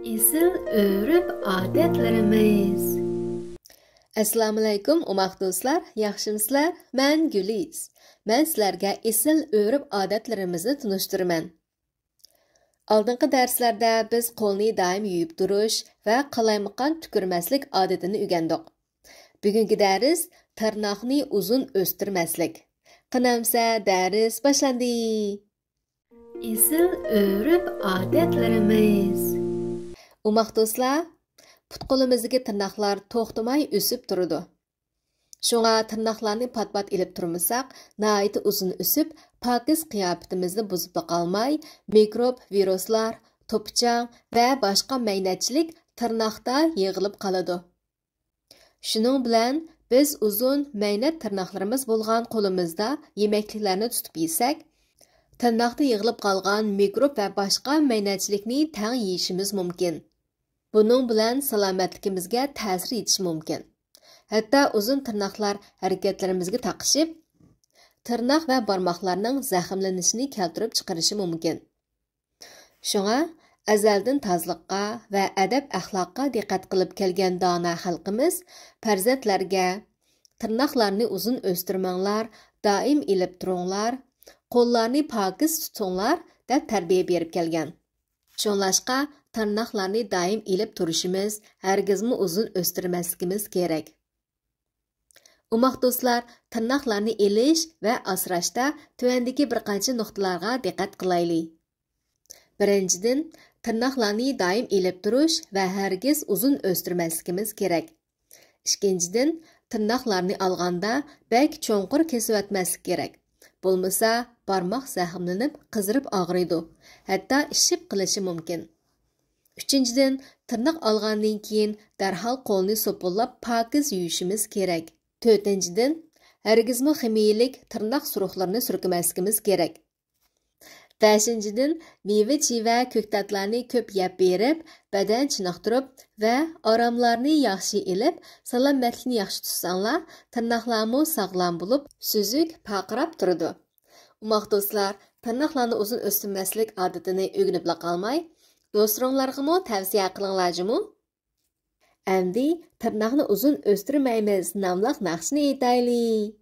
Esil örüp adetlerimiz. Assalomu alaykum, umaq do'stlar, yaxshimisizlar? Men Guliz. Men sizlarga esil örüp adetlerimizni tunishtiraman. Oldingi darslarda biz qo'lni doim yuvib turish va qalaymaqon tukurmaslik odatini o'rgandik. Bugungi dars tirnoqni uzun o'stirmaslik. Qanamsa dars boshlandi. Esil örüp adetlerimiz. Umaq do'stlar, put-qo'limizdagi tirnoqlar to'xtamay o'sib turadi. Shunga tirnoqlarni pat-pat ilib turmasak, nihoyat uzun o'sib, pokiz qiyofatimizni buzib qolmay, mikrob, viruslar, to'pichang va boshqa maynatchilik tirnoqda yig'ilib qoladi. Shuning bilan biz uzun maynat tirnoqlarimiz bo'lgan qo'limizda yemekliklarni tutib yesak, tirnoqda yig'ilib qolgan mikrob va boshqa maynatchilikni tang yeyishimiz mumkin. Bunun bilan salomatligimizga ta'sir etishi mumkin. Hatto uzun tirnoqlar harakatlarimizga taqishib, tirnoq va barmoqlarning zaxmlanishini keltirib chiqarishi mumkin. Shunga azaldan tozaliqqa va adab-axloqqa diqqat qilib kelgan dono xalqimiz farzandlarga tirnoqlarni uzun o'stirmanglar, doim ilib turinglar, qo'llarni pokiz tutinglar deb tarbiya berib kelgan. Shunlashqa tirnoqlarni doim ilib turishimiz, hargizmi uzun o'stirmasligimiz kerak. Umaq do'stlar, tirnoqlarni ilish va asrashda tuvandagi bir qancha nuqtalarga diqqat qilaylik. Birinchidan, tirnoqlarni doim ilib turish va hargiz uzun o'stirmasligimiz kerak. Ikkinchidan, tirnoqlarni olganda bak cho'nqur kesib o'tmaslik kerak. Bo'lmasa, barmoq zaxmlanib, qizirib og'riydi. Hatto ishib qilishi mumkin. Uchinchidan, tirnoq olgandan keyin darhol qo'lni so'pillab pokiz yuvishimiz kerak. To'rtinchidan, hargizmi ximiyalik tirnoq suruqlarini surkmasligimiz kerak. Beshinchidan, meva-cheva, ko'ktatlarni ko'p yeb berib, badan chiniqtirib va oromlarni yaxshi ilib, salomatlikni yaxshi tutsanglar, tirnoqlarmi sog'lom bo'lib, suzuk, paqirab turadi. Umaq do'stlar, tirnoqlarni uzun o'stirmaslik odatini o'rganib qolmay, do'stlaringlarga tavsiya qilinglarmi? Endi tirnoqni uzun o'stirmaymiz nomli naqshni aytaylik.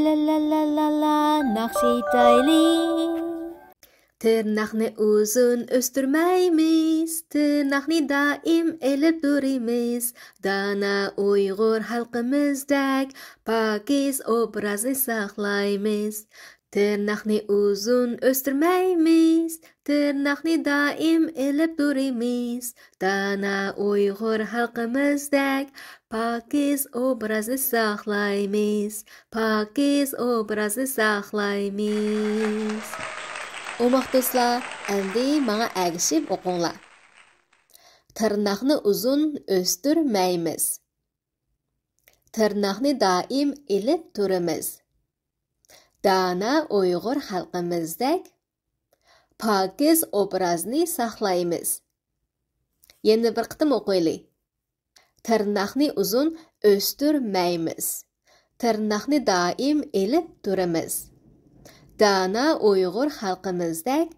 La la la la la naqsh aytaylik. Tirnoqni uzun o'stirmaymiz, tirnoqni doim ilib turimiz. Dana Uyg'ur xalqimizdek pokiz obrazni saqlaymiz. Tirnoqni uzun o'stirmaymiz, tirnoqni doim ilib turimiz. Dana Uyg'ur xalqimizdek pokiz obrazni saqlaymiz. Pokiz obrazni saqlaymiz. Umaq do'stlar, endi menga agishib o'qinglar. Tirnoqni uzun o'stirmaymiz. Tirnoqni doim ilib turimiz. Dana Uyg'ur xalqimizdek pokiz obrazni saqlaymiz. Yana bir qitim o'qiylik. Tirnoqni uzun o'stirmaymiz. Tirnoqni doim ilib turimiz. Dana Uyg'ur xalqimizdek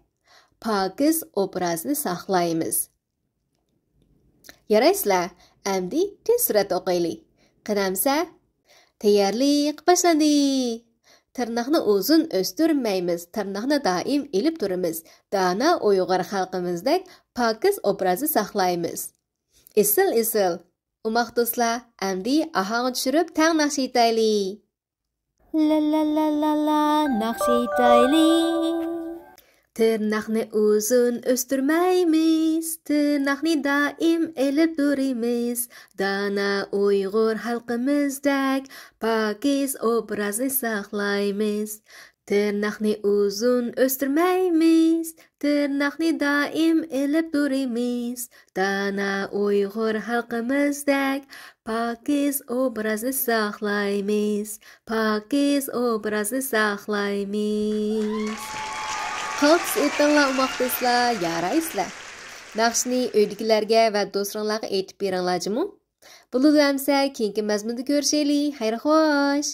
pokiz obrazni saqlaymiz. Yaraysizlar, endi tez surat o'qiylik. Qanamsa, tayyorlik boshlandi. Tirnoqni uzun o'stirmaymiz, tirnoqni doim ilib turimiz. Dana Uyg'ur xalqimizdek pokiz obrazni saqlaymiz. Esil. Umaq do'stlar, endi ahang tushirib tang naqsh aytaylik. La la la la la naqsh aytaylik. Tirnoqni uzun o'stirmaymiz, tirnoqni doim ilib turimiz. Dana Uyg'ur xalqimizdek pokiz obrazni saqlaymiz. Tirnoqni uzun o'stirmaymiz, tirnoqni doim ilib turimiz. Dana Uyg'ur xalqimizdek pokiz obrazni saqlaymiz. Pokiz obrazni saqlaymiz. Xo'p, aytinglar umaq do'stlar, yaraysizlar. Naqshni uydagilarga va do'stlaringlarga aytib beringlarmi? Bo'ladi-amsa, keyingi mazmunda ko'rishaylik. Xayr xo'sh.